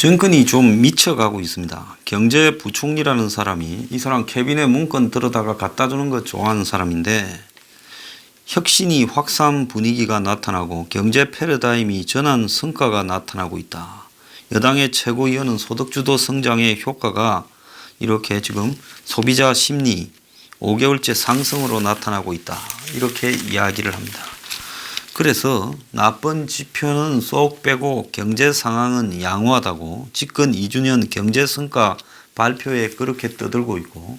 정권이 좀 미쳐가고 있습니다. 경제부총리라는 사람이 이 사람 캐비넷 문건 들어다가 갖다 주는 거 좋아하는 사람인데 혁신이 확산 분위기가 나타나고 경제 패러다임이 전환 성과가 나타나고 있다. 여당의 최고위원은 소득주도 성장의 효과가 이렇게 지금 소비자 심리 5개월째 상승으로 나타나고 있다. 이렇게 이야기를 합니다. 그래서 나쁜 지표는 쏙 빼고 경제 상황은 양호하다고 집권 2주년 경제성과 발표에 그렇게 떠들고 있고,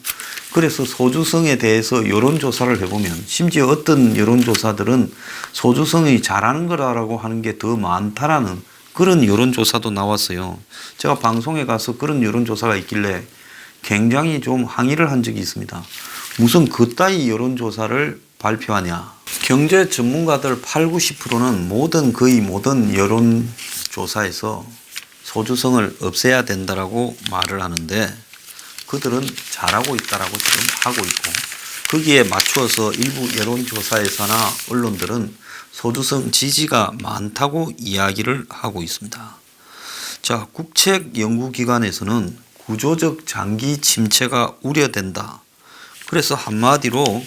그래서 소주성에 대해서 여론조사를 해보면 심지어 어떤 여론조사들은 소주성이 잘하는 거라고 하는 게 더 많다라는 그런 여론조사도 나왔어요. 제가 방송에 가서 그런 여론조사가 있길래 굉장히 좀 항의를 한 적이 있습니다. 무슨 그따위 여론조사를 발표하냐. 경제 전문가들 8, 90%는 거의 모든 여론조사에서 소주성을 없애야 된다라고 말을 하는데 그들은 잘하고 있다라고 지금 하고 있고, 거기에 맞추어서 일부 여론조사에서나 언론들은 소주성 지지가 많다고 이야기를 하고 있습니다. 자, 국책연구기관에서는 구조적 장기 침체가 우려된다. 그래서 한마디로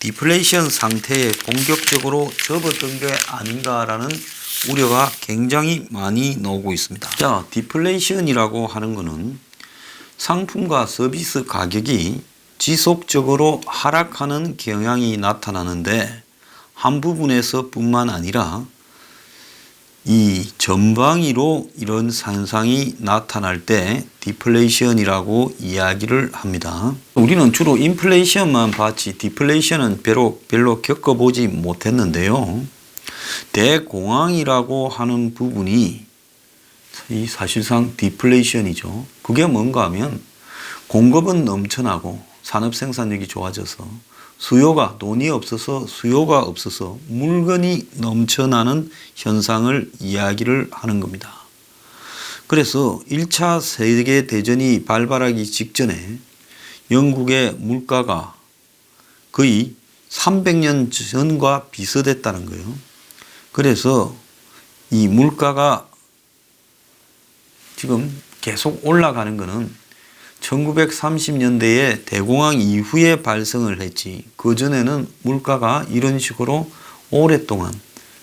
디플레이션 상태에 본격적으로 접어든 게 아닌가라는 우려가 굉장히 많이 나오고 있습니다. 자, 디플레이션이라고 하는 것은 상품과 서비스 가격이 지속적으로 하락하는 경향이 나타나는데 한 부분에서 뿐만 아니라 이 전방위로 이런 현상이 나타날 때 디플레이션이라고 이야기를 합니다. 우리는 주로 인플레이션만 봤지 디플레이션은 별로 겪어보지 못했는데요. 대공황이라고 하는 부분이 이 사실상 디플레이션이죠. 그게 뭔가 하면 공급은 넘쳐나고 산업 생산력이 좋아져서 돈이 없어서 수요가 없어서 물건이 넘쳐나는 현상을 이야기를 하는 겁니다. 그래서 1차 세계대전이 발발하기 직전에 영국의 물가가 거의 300년 전과 비슷했다는 거예요. 그래서 이 물가가 지금 계속 올라가는 것은 1930년대에 대공황 이후에 발생을 했지, 그전에는 물가가 이런 식으로 오랫동안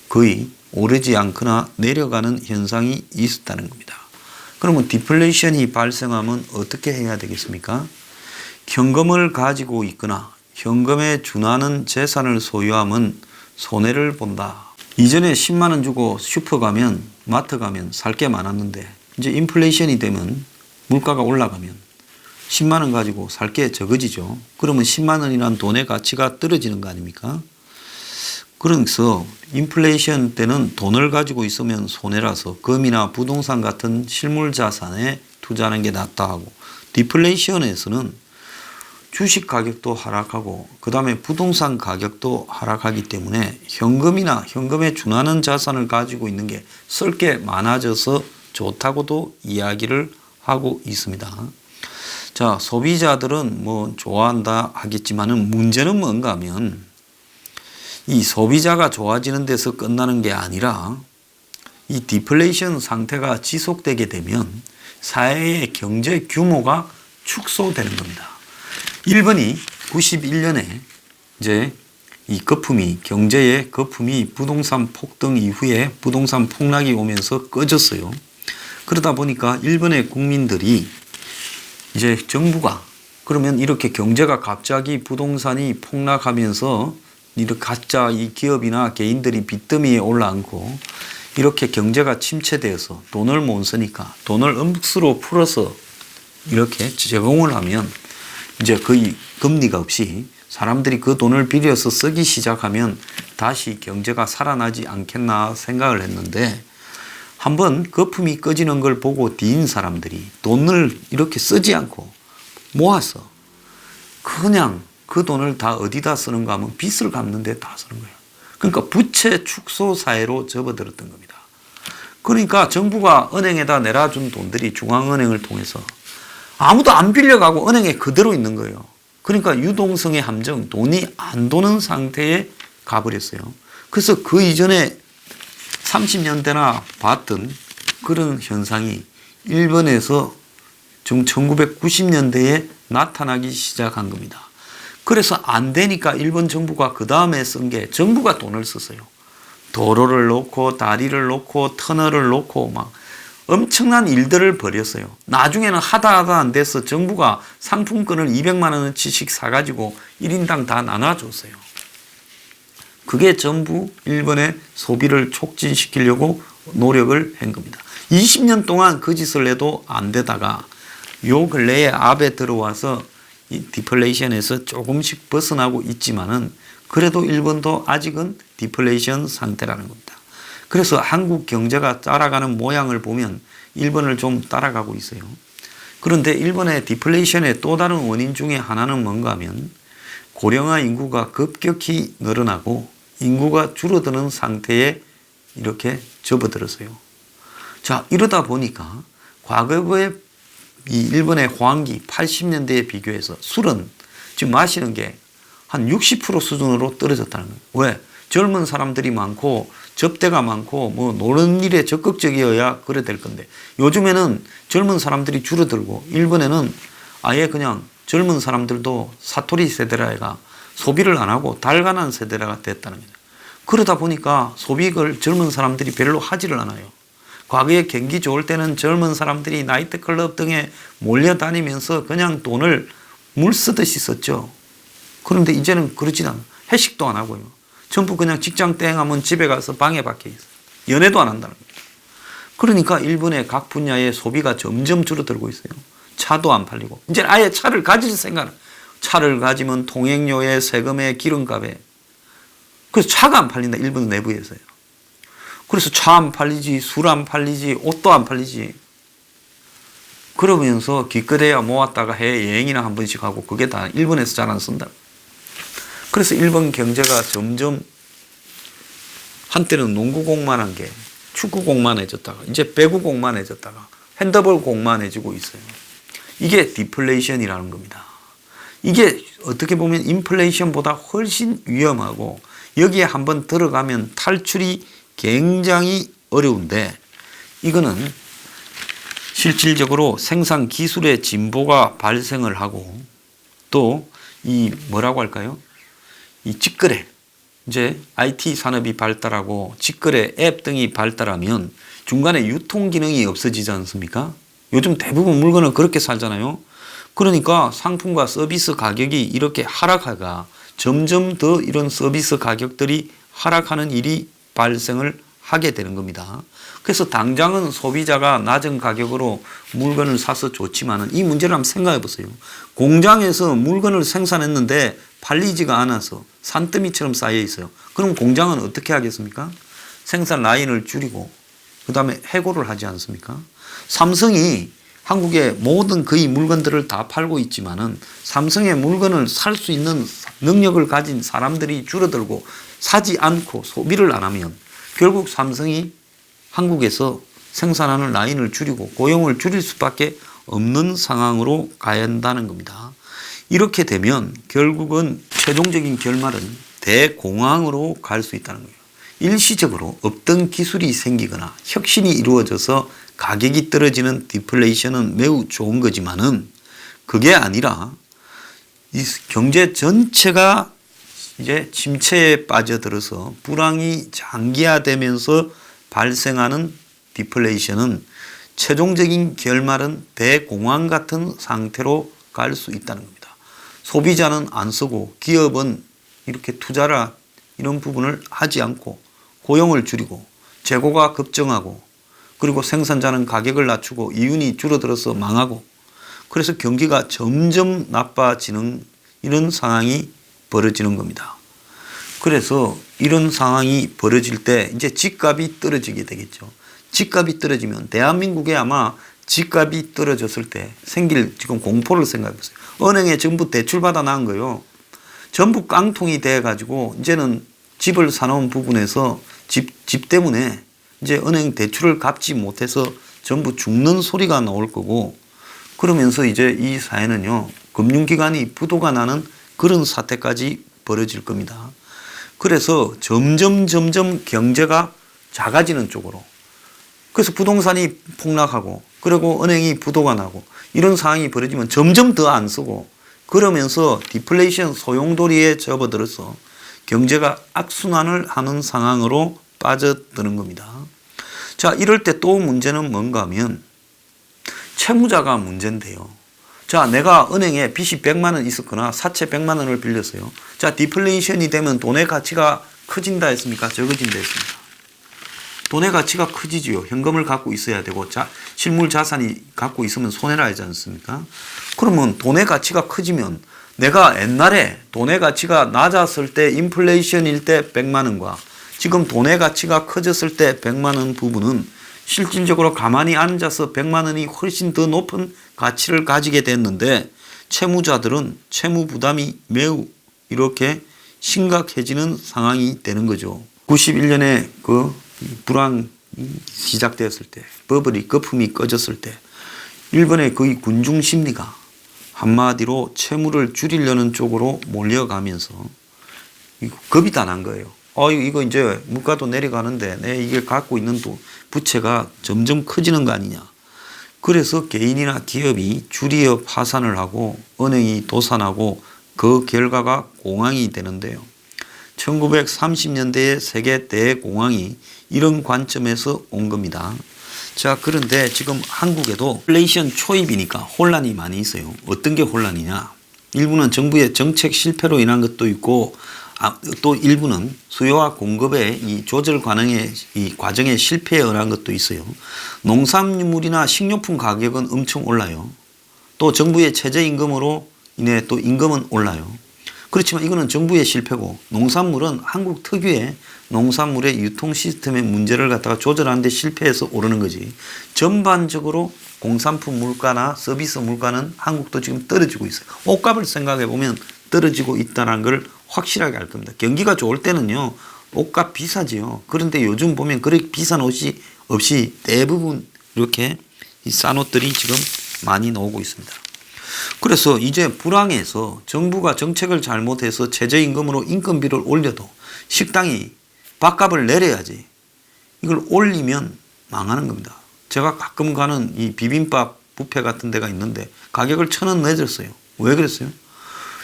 거의 오르지 않거나 내려가는 현상이 있었다는 겁니다. 그러면 디플레이션이 발생하면 어떻게 해야 되겠습니까? 현금을 가지고 있거나 현금에 준하는 재산을 소유하면 손해를 본다. 이전에 10만 원 주고 슈퍼 가면 마트 가면 살 게 많았는데 이제 인플레이션이 되면 물가가 올라가면 10만 원 가지고 살 게 적어지죠. 그러면 10만 원이라는 돈의 가치가 떨어지는 거 아닙니까? 그래서 인플레이션 때는 돈을 가지고 있으면 손해라서 금이나 부동산 같은 실물 자산에 투자하는 게 낫다 하고, 디플레이션에서는 주식 가격도 하락하고 그 다음에 부동산 가격도 하락하기 때문에 현금이나 현금에 준하는 자산을 가지고 있는 게 쓸 게 많아져서 좋다고도 이야기를 하고 있습니다. 자, 소비자들은 뭐 좋아한다 하겠지만은 문제는 뭔가 하면 이 소비자가 좋아지는 데서 끝나는 게 아니라 이 디플레이션 상태가 지속되게 되면 사회의 경제 규모가 축소되는 겁니다. 일본이 91년에 이제 이 경제의 거품이 부동산 폭등 이후에 부동산 폭락이 오면서 꺼졌어요. 그러다 보니까 일본의 국민들이 이제 정부가 그러면 이렇게 경제가 갑자기 부동산이 폭락하면서 이렇게 가짜 이 기업이나 개인들이 빚더미에 올라앉고 이렇게 경제가 침체되어서 돈을 못 쓰니까 돈을 억수로 풀어서 이렇게 제공을 하면 이제 거의 금리가 없이 사람들이 그 돈을 빌려서 쓰기 시작하면 다시 경제가 살아나지 않겠나 생각을 했는데, 한번 거품이 꺼지는 걸 보고 뒤인 사람들이 돈을 이렇게 쓰지 않고 모아서 그냥 그 돈을 다 어디다 쓰는가 하면 빚을 갚는 데 다 쓰는 거예요. 그러니까 부채 축소 사회로 접어들었던 겁니다. 그러니까 정부가 은행에다 내려준 돈들이 중앙은행을 통해서 아무도 안 빌려가고 은행에 그대로 있는 거예요. 그러니까 유동성의 함정, 돈이 안 도는 상태에 가버렸어요. 그래서 그 이전에 30년대나 봤던 그런 현상이 일본에서 지금 1990년대에 나타나기 시작한 겁니다. 그래서 안 되니까 일본 정부가 그 다음에 쓴 게 정부가 돈을 썼어요. 도로를 놓고 다리를 놓고 터널을 놓고 막 엄청난 일들을 벌였어요. 나중에는 하다 안 돼서 정부가 상품권을 200만 원어치씩 사가지고 1인당 다 나눠줬어요. 그게 전부 일본의 소비를 촉진시키려고 노력을 한 겁니다. 20년 동안 그 짓을 해도 안 되다가 요 근래에 아베 들어와서 이 디플레이션에서 조금씩 벗어나고 있지만은 그래도 일본도 아직은 디플레이션 상태라는 겁니다. 그래서 한국 경제가 따라가는 모양을 보면 일본을 좀 따라가고 있어요. 그런데 일본의 디플레이션의 또 다른 원인 중에 하나는 뭔가 하면 고령화 인구가 급격히 늘어나고 인구가 줄어드는 상태에 이렇게 접어들었어요. 자, 이러다 보니까 과거의 이 일본의 호황기 80년대에 비교해서 술은 지금 마시는 게 한 60% 수준으로 떨어졌다는 거예요. 왜? 젊은 사람들이 많고 접대가 많고 뭐 노는 일에 적극적이어야 그래 될 건데 요즘에는 젊은 사람들이 줄어들고 일본에는 아예 그냥 젊은 사람들도 사토리 세대라가 소비를 안 하고 달가난 세대라가 됐다는 거예요. 그러다 보니까 소비를 젊은 사람들이 별로 하지를 않아요. 과거에 경기 좋을 때는 젊은 사람들이 나이트클럽 등에 몰려다니면서 그냥 돈을 물 쓰듯이 썼죠. 그런데 이제는 그러진 않아요. 회식도 안 하고요. 전부 그냥 직장 땡하면 집에 가서 방에 박혀 있어요. 연애도 안 한다는 거예요. 그러니까 일본의 각 분야의 소비가 점점 줄어들고 있어요. 차도 안 팔리고. 이제 아예 차를 가질 생각은 차를 가지면 통행료에 세금에 기름값에 그래서 차가 안 팔린다. 일본 내부에서요. 그래서 차 안 팔리지, 술 안 팔리지, 옷도 안 팔리지. 그러면서 기껏해야 모았다가 해외 여행이나 한 번씩 하고 그게 다 일본에서 잘 안 쓴다. 그래서 일본 경제가 점점 한때는 농구공만한 게 축구공만해졌다가 이제 배구공만해졌다가 핸드볼 공만해지고 있어요. 이게 디플레이션이라는 겁니다. 이게 어떻게 보면 인플레이션보다 훨씬 위험하고 여기에 한번 들어가면 탈출이 굉장히 어려운데 이거는 실질적으로 생산 기술의 진보가 발생을 하고 또 이 뭐라고 할까요? 이 직거래 이제 IT 산업이 발달하고 직거래 앱 등이 발달하면 중간에 유통 기능이 없어지지 않습니까? 요즘 대부분 물건을 그렇게 살잖아요. 그러니까 상품과 서비스 가격이 이렇게 하락하가 점점 더 이런 서비스 가격들이 하락하는 일이 발생을 하게 되는 겁니다. 그래서 당장은 소비자가 낮은 가격으로 물건을 사서 좋지만은 이 문제를 한번 생각해 보세요. 공장에서 물건을 생산했는데 팔리지가 않아서 산더미처럼 쌓여 있어요. 그럼 공장은 어떻게 하겠습니까? 생산 라인을 줄이고 그 다음에 해고를 하지 않습니까? 삼성이 한국의 모든 거의 물건들을 다 팔고 있지만은 삼성의 물건을 살 수 있는 능력을 가진 사람들이 줄어들고 사지 않고 소비를 안 하면 결국 삼성이 한국에서 생산하는 라인을 줄이고 고용을 줄일 수밖에 없는 상황으로 가야 한다는 겁니다. 이렇게 되면 결국은 최종적인 결말은 대공황으로 갈 수 있다는 거예요. 일시적으로 없던 기술이 생기거나 혁신이 이루어져서 가격이 떨어지는 디플레이션은 매우 좋은 거지만은 그게 아니라 이 경제 전체가 이제 침체에 빠져들어서 불황이 장기화되면서 발생하는 디플레이션은 최종적인 결말은 대공황 같은 상태로 갈 수 있다는 겁니다. 소비자는 안 쓰고 기업은 이렇게 투자라 이런 부분을 하지 않고 고용을 줄이고 재고가 급증하고 그리고 생산자는 가격을 낮추고 이윤이 줄어들어서 망하고 그래서 경기가 점점 나빠지는 이런 상황이 벌어지는 겁니다. 그래서 이런 상황이 벌어질 때 이제 집값이 떨어지게 되겠죠. 집값이 떨어지면 대한민국에 아마 집값이 떨어졌을 때 생길 지금 공포를 생각해 보세요. 은행에 전부 대출받아 나온 거예요. 전부 깡통이 돼 가지고 이제는 집을 사놓은 부분에서 집 때문에 이제 은행 대출을 갚지 못해서 전부 죽는 소리가 나올 거고 그러면서 이제 이 사회는요 금융기관이 부도가 나는 그런 사태까지 벌어질 겁니다. 그래서 점점 경제가 작아지는 쪽으로 그래서 부동산이 폭락하고 그리고 은행이 부도가 나고 이런 상황이 벌어지면 점점 더 안 쓰고 그러면서 디플레이션 소용돌이에 접어들어서 경제가 악순환을 하는 상황으로 빠져드는 겁니다. 자, 이럴 때 또 문제는 뭔가 하면 채무자가 문제인데요. 자, 내가 은행에 빚이 100만 원 있었거나 사채 100만 원을 빌렸어요. 자, 디플레이션이 되면 돈의 가치가 커진다 했습니까? 적어진다 했습니까? 돈의 가치가 커지지요. 현금을 갖고 있어야 되고 실물 자산이 갖고 있으면 손해를 하지 않습니까? 그러면 돈의 가치가 커지면 내가 옛날에 돈의 가치가 낮았을 때 인플레이션일 때 100만 원과 지금 돈의 가치가 커졌을 때 100만 원 부분은 실질적으로 가만히 앉아서 100만 원이 훨씬 더 높은 가치를 가지게 됐는데 채무자들은 채무 부담이 매우 이렇게 심각해지는 상황이 되는 거죠. 91년에 그 불황이 시작되었을 때, 버블이 거품이 꺼졌을 때 일본의 거의 군중 심리가 한마디로 채무를 줄이려는 쪽으로 몰려가면서 겁이 다 난 거예요. 이거 이제 물가도 내려가는데 내 이게 갖고 있는 부채가 점점 커지는 거 아니냐. 그래서 개인이나 기업이 줄이어 파산을 하고 은행이 도산하고 그 결과가 공황이 되는데요. 1930년대의 세계 대공황이 이런 관점에서 온 겁니다. 자, 그런데 지금 한국에도 인플레이션 초입이니까 혼란이 많이 있어요. 어떤 게 혼란이냐? 일부는 정부의 정책 실패로 인한 것도 있고 또 일부는 수요와 공급의 이 조절 과정의 실패에 의한 것도 있어요. 농산물이나 식료품 가격은 엄청 올라요. 또 정부의 최저임금으로 인해 또 임금은 올라요. 그렇지만 이거는 정부의 실패고 농산물은 한국 특유의 농산물의 유통 시스템의 문제를 갖다가 조절하는데 실패해서 오르는 거지. 전반적으로 공산품 물가나 서비스 물가는 한국도 지금 떨어지고 있어요. 옷값을 생각해 보면 떨어지고 있다는 걸 확실하게 알 겁니다. 경기가 좋을 때는요, 옷값 비싸지요. 그런데 요즘 보면 그렇게 비싼 옷이 없이 대부분 이렇게 싼 옷들이 지금 많이 나오고 있습니다. 그래서 이제 불황에서 정부가 정책을 잘못해서 최저임금으로 인건비를 올려도 식당이 밥값을 내려야지. 이걸 올리면 망하는 겁니다. 제가 가끔 가는 이 비빔밥 뷔페 같은 데가 있는데 가격을 1,000원 내줬어요. 왜 그랬어요?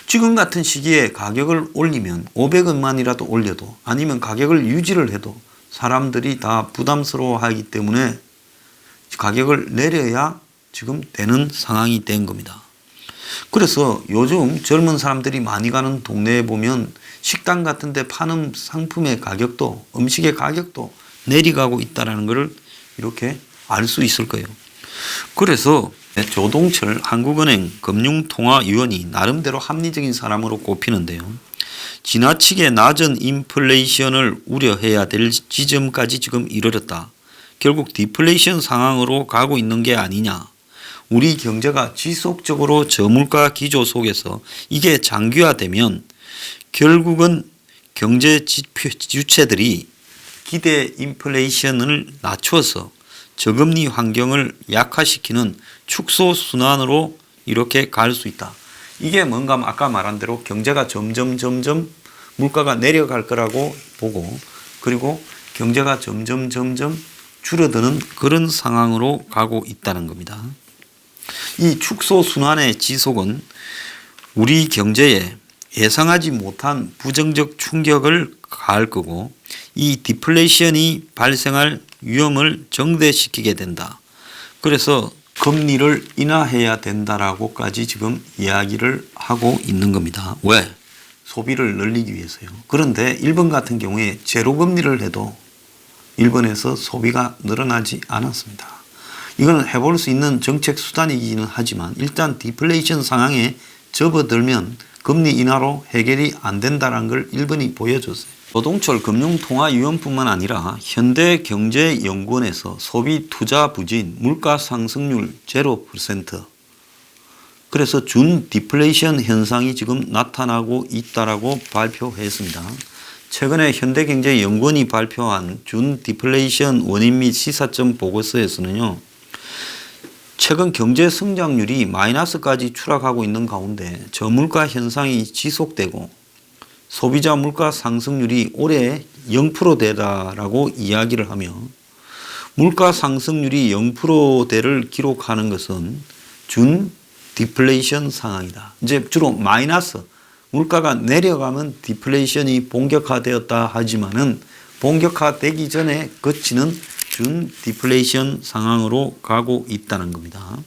지금 같은 시기에 가격을 올리면 500원만이라도 올려도 아니면 가격을 유지를 해도 사람들이 다 부담스러워하기 때문에 가격을 내려야 지금 되는 상황이 된 겁니다. 그래서 요즘 젊은 사람들이 많이 가는 동네에 보면 식당 같은 데 파는 상품의 가격도 음식의 가격도 내려가고 있다는 것을 이렇게 알 수 있을 거예요. 그래서 조동철 한국은행 금융통화위원이 나름대로 합리적인 사람으로 꼽히는데요. 지나치게 낮은 인플레이션을 우려해야 될 지점까지 지금 이르렀다. 결국 디플레이션 상황으로 가고 있는 게 아니냐. 우리 경제가 지속적으로 저물가 기조 속에서 이게 장기화되면 결국은 경제 주체들이 기대 인플레이션을 낮춰서 저금리 환경을 약화시키는 축소 순환으로 이렇게 갈 수 있다. 이게 뭔가 아까 말한 대로 경제가 점점 물가가 내려갈 거라고 보고 그리고 경제가 점점 줄어드는 그런 상황으로 가고 있다는 겁니다. 이 축소 순환의 지속은 우리 경제에 예상하지 못한 부정적 충격을 가할 거고 이 디플레이션이 발생할 위험을 정대시키게 된다. 그래서 금리를 인하해야 된다라고까지 지금 이야기를 하고 있는 겁니다. 왜? 소비를 늘리기 위해서요. 그런데 일본 같은 경우에 제로 금리를 해도 일본에서 소비가 늘어나지 않았습니다. 이거는 해볼 수 있는 정책 수단이기는 하지만 일단 디플레이션 상황에 접어들면 금리 인하로 해결이 안 된다는 걸 일본이 보여줬어요. 조동철 금융통화위원뿐만 아니라 현대경제연구원에서 소비 투자 부진, 물가 상승률 0%, 그래서 준 디플레이션 현상이 지금 나타나고 있다라고 발표했습니다. 최근에 현대경제연구원이 발표한 준 디플레이션 원인 및 시사점 보고서에서는요. 최근 경제 성장률이 마이너스까지 추락하고 있는 가운데 저물가 현상이 지속되고 소비자 물가 상승률이 올해 0%대다라고 이야기를 하며 물가 상승률이 0%대를 기록하는 것은 준 디플레이션 상황이다. 이제 주로 마이너스, 물가가 내려가면 디플레이션이 본격화되었다 하지만은 본격화되기 전에 거치는 준 디플레이션 상황으로 가고 있다는 겁니다.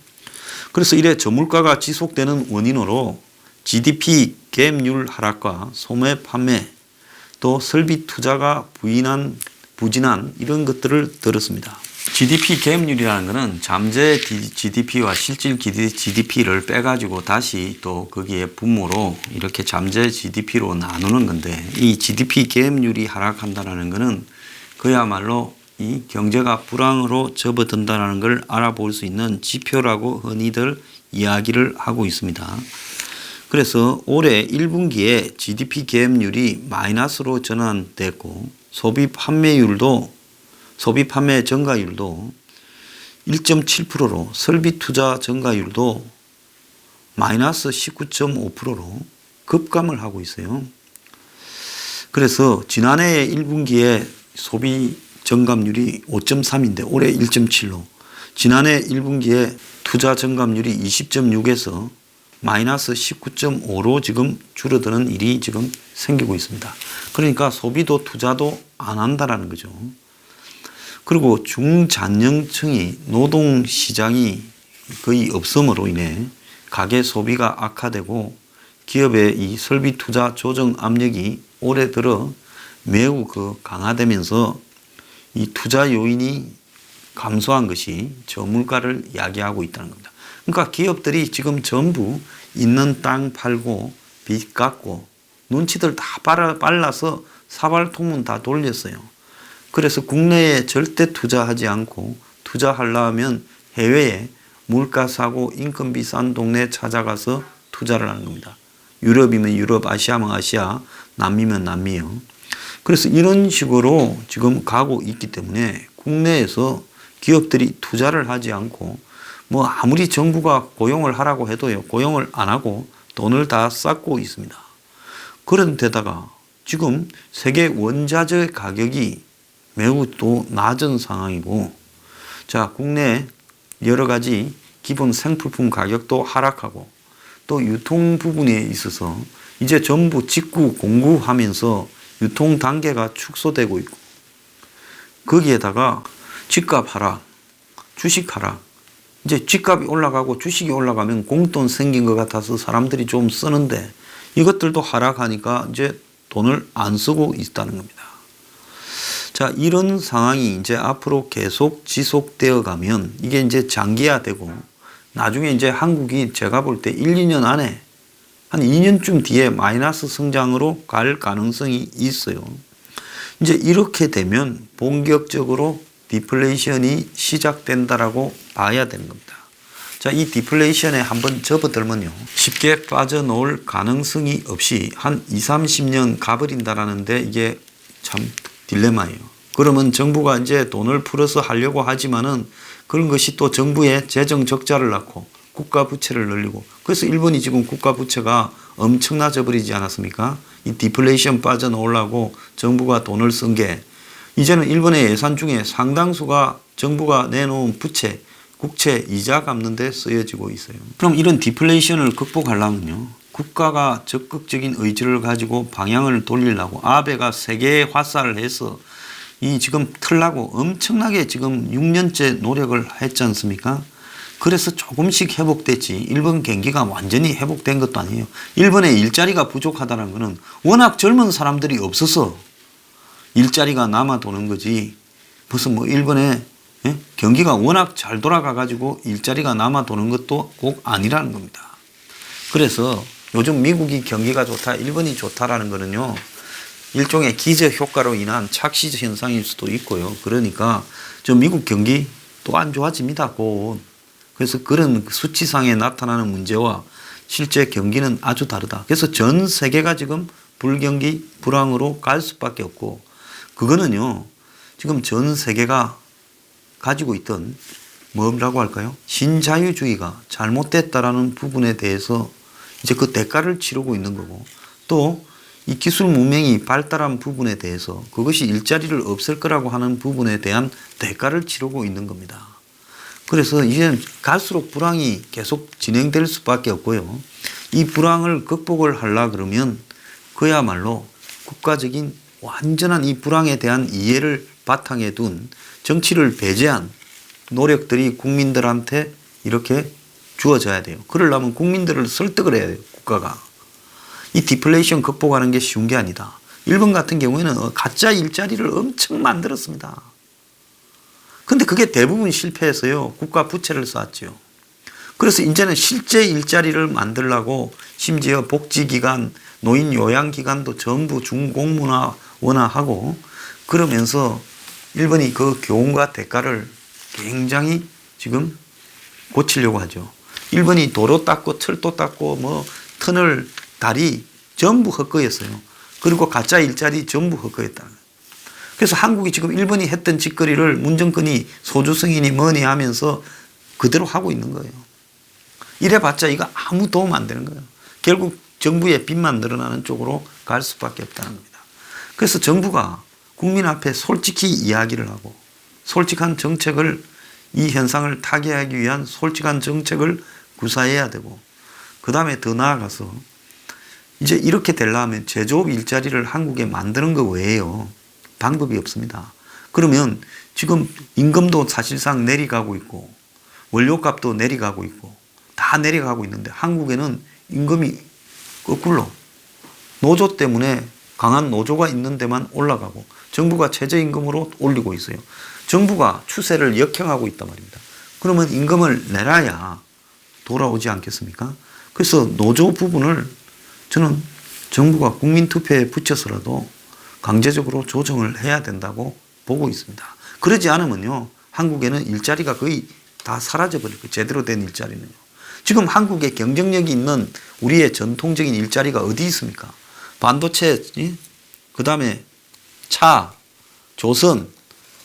그래서 이래 저물가가 지속되는 원인으로 GDP 갭률 하락과 소매 판매 또 설비 투자가 부진한 이런 것들을 들었습니다. GDP 갭률이라는 것은 잠재 GDP와 실질 GDP를 빼가지고 다시 또 거기에 분모로 이렇게 잠재 GDP로 나누는 건데, 이 GDP 갭률이 하락한다는 것은 그야말로 이 경제가 불황으로 접어든다는 걸 알아볼 수 있는 지표라고 흔히들 이야기를 하고 있습니다. 그래서 올해 1분기에 GDP 갭률이 마이너스로 전환됐고 소비 판매 증가율도 1.7%로 설비 투자 증가율도 마이너스 19.5%로 급감을 하고 있어요. 그래서 지난해 1분기에 소비 증감률이 5.3인데 올해 1.7로, 지난해 1분기에 투자 증감률이 20.6에서 마이너스 19.5로 지금 줄어드는 일이 지금 생기고 있습니다. 그러니까 소비도 투자도 안 한다라는 거죠. 그리고 중장년층이 노동시장이 거의 없음으로 인해 가계 소비가 악화되고 기업의 이 설비 투자 조정 압력이 올해 들어 매우 강화되면서 이 투자 요인이 감소한 것이 저물가를 야기하고 있다는 겁니다. 그러니까 기업들이 지금 전부 있는 땅 팔고 빚 갚고 눈치들 다 빨라서 사발통문 다 돌렸어요. 그래서 국내에 절대 투자하지 않고 투자하려면 해외에 물가 싸고 인건비 싼 동네 찾아가서 투자를 하는 겁니다. 유럽이면 유럽, 아시아면 아시아, 남미면 남미요. 그래서 이런 식으로 지금 가고 있기 때문에 국내에서 기업들이 투자를 하지 않고 뭐 아무리 정부가 고용을 하라고 해도요, 고용을 안 하고 돈을 다 쌓고 있습니다. 그런 데다가 지금 세계 원자재 가격이 매우 또 낮은 상황이고, 자, 국내 여러 가지 기본 생필품 가격도 하락하고 또 유통 부분에 있어서 이제 전부 직구 공구하면서 유통 단계가 축소되고 있고, 거기에다가 집값 하락, 주식 하락, 이제 집값이 올라가고 주식이 올라가면 공돈 생긴 것 같아서 사람들이 좀 쓰는데 이것들도 하락하니까 이제 돈을 안 쓰고 있다는 겁니다. 자, 이런 상황이 이제 앞으로 계속 지속되어 가면 이게 이제 장기화되고 나중에 이제 한국이 제가 볼 때 1, 2년 안에 한 2년쯤 뒤에 마이너스 성장으로 갈 가능성이 있어요. 이제 이렇게 되면 본격적으로 디플레이션이 시작된다라고 봐야 되는 겁니다. 자, 이 디플레이션에 한번 접어들면요, 쉽게 빠져나올 가능성이 없이 한 20, 30년 가버린다라는데 이게 참 딜레마예요. 그러면 정부가 이제 돈을 풀어서 하려고 하지만은 그런 것이 또 정부의 재정 적자를 낳고 국가 부채를 늘리고, 그래서 일본이 지금 국가 부채가 엄청나져 버리지 않았습니까? 이 디플레이션 빠져나오려고 정부가 돈을 쓴 게 이제는 일본의 예산 중에 상당수가 정부가 내놓은 부채, 국채 이자 갚는 데 쓰여지고 있어요. 그럼 이런 디플레이션을 극복하려면요, 국가가 적극적인 의지를 가지고 방향을 돌리려고 아베가 세계에 화살을 해서 이 지금 틀라고 엄청나게 지금 6년째 노력을 했지 않습니까? 그래서 조금씩 회복됐지 일본 경기가 완전히 회복된 것도 아니에요. 일본의 일자리가 부족하다는 것은 워낙 젊은 사람들이 없어서 일자리가 남아 도는 거지, 무슨 뭐 일본의 경기가 워낙 잘 돌아가 가지고 일자리가 남아 도는 것도 꼭 아니라는 겁니다. 그래서 요즘 미국이 경기가 좋다, 일본이 좋다라는 거는요, 일종의 기저 효과로 인한 착시 현상일 수도 있고요. 그러니까 저 미국 경기 또 안 좋아집니다, 곧. 그래서 그런 수치상에 나타나는 문제와 실제 경기는 아주 다르다. 그래서 전 세계가 지금 불경기, 불황으로 갈 수밖에 없고, 그거는요, 지금 전 세계가 가지고 있던 뭐라고 할까요? 신자유주의가 잘못됐다라는 부분에 대해서 이제 그 대가를 치르고 있는 거고, 또 이 기술 문명이 발달한 부분에 대해서 그것이 일자리를 없앨 거라고 하는 부분에 대한 대가를 치르고 있는 겁니다. 그래서 이제 갈수록 불황이 계속 진행될 수밖에 없고요. 이 불황을 극복을 하려 그러면 그야말로 국가적인 완전한 이 불황에 대한 이해를 바탕에 둔 정치를 배제한 노력들이 국민들한테 이렇게 주어져야 돼요. 그러려면 국민들을 설득을 해야 돼요. 국가가. 이 디플레이션 극복하는 게 쉬운 게 아니다. 일본 같은 경우에는 가짜 일자리를 엄청 만들었습니다. 근데 그게 대부분 실패해서요. 국가 부채를 쌓았죠. 그래서 이제는 실제 일자리를 만들려고 심지어 복지기관, 노인 요양기관도 전부 준공문화원화하고 그러면서 일본이 그 교훈과 대가를 굉장히 지금 고치려고 하죠. 일본이 도로 닦고 철도 닦고 뭐 터널, 다리 전부 헛거였어요. 그리고 가짜 일자리 전부 헛거였다. 그래서 한국이 지금 일본이 했던 짓거리를 문정권이 소주성이니 뭐니 하면서 그대로 하고 있는 거예요. 이래봤자 이거 아무 도움 안 되는 거예요. 결국 정부의 빚만 늘어나는 쪽으로 갈 수밖에 없다는 겁니다. 그래서 정부가 국민 앞에 솔직히 이야기를 하고 솔직한 정책을 이 현상을 타개하기 위한 솔직한 정책을 구사해야 되고 그 다음에 더 나아가서 이제 이렇게 되려면 제조업 일자리를 한국에 만드는 것 외에요. 방법이 없습니다. 그러면 지금 임금도 사실상 내려가고 있고 원료값도 내려가고 있고 다 내려가고 있는데 한국에는 임금이 거꾸로 노조 때문에 강한 노조가 있는 데만 올라가고 정부가 최저임금으로 올리고 있어요. 정부가 추세를 역행하고 있단 말입니다. 그러면 임금을 내놔야 돌아오지 않겠습니까? 그래서 노조 부분을 저는 정부가 국민투표에 붙여서라도 강제적으로 조정을 해야 된다고 보고 있습니다. 그러지 않으면요, 한국에는 일자리가 거의 다 사라져버릴 거예요. 제대로 된 일자리는요. 지금 한국에 경쟁력이 있는 우리의 전통적인 일자리가 어디 있습니까? 반도체, 그 다음에 차, 조선,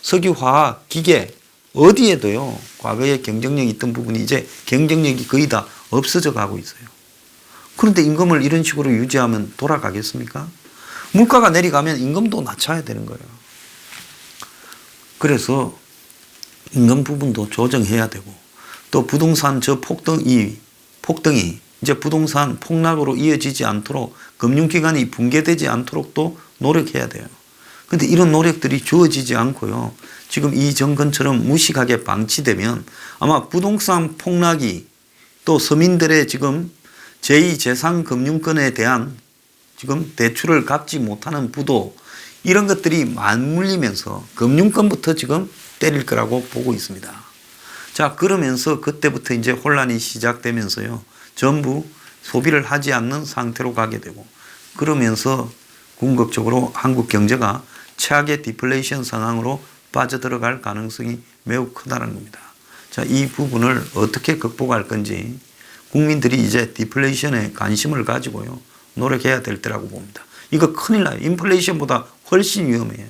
석유화학, 기계, 어디에도요, 과거에 경쟁력이 있던 부분이 이제 경쟁력이 거의 다 없어져 가고 있어요. 그런데 임금을 이런 식으로 유지하면 돌아가겠습니까? 물가가 내려가면 임금도 낮춰야 되는 거예요. 그래서 임금 부분도 조정해야 되고 또 부동산 폭등이 이제 부동산 폭락으로 이어지지 않도록 금융기관이 붕괴되지 않도록 또 노력해야 돼요. 그런데 이런 노력들이 주어지지 않고요. 지금 이 정권처럼 무식하게 방치되면 아마 부동산 폭락이 또 서민들의 지금 제2, 제3 금융권에 대한 지금 대출을 갚지 못하는 부도 이런 것들이 맞물리면서 금융권부터 지금 때릴 거라고 보고 있습니다. 자, 그러면서 그때부터 이제 혼란이 시작되면서요. 전부 소비를 하지 않는 상태로 가게 되고 그러면서 궁극적으로 한국 경제가 최악의 디플레이션 상황으로 빠져들어갈 가능성이 매우 크다는 겁니다. 자, 이 부분을 어떻게 극복할 건지 국민들이 이제 디플레이션에 관심을 가지고요. 노력해야 될 때라고 봅니다. 이거 큰일 나요. 인플레이션보다 훨씬 위험해요.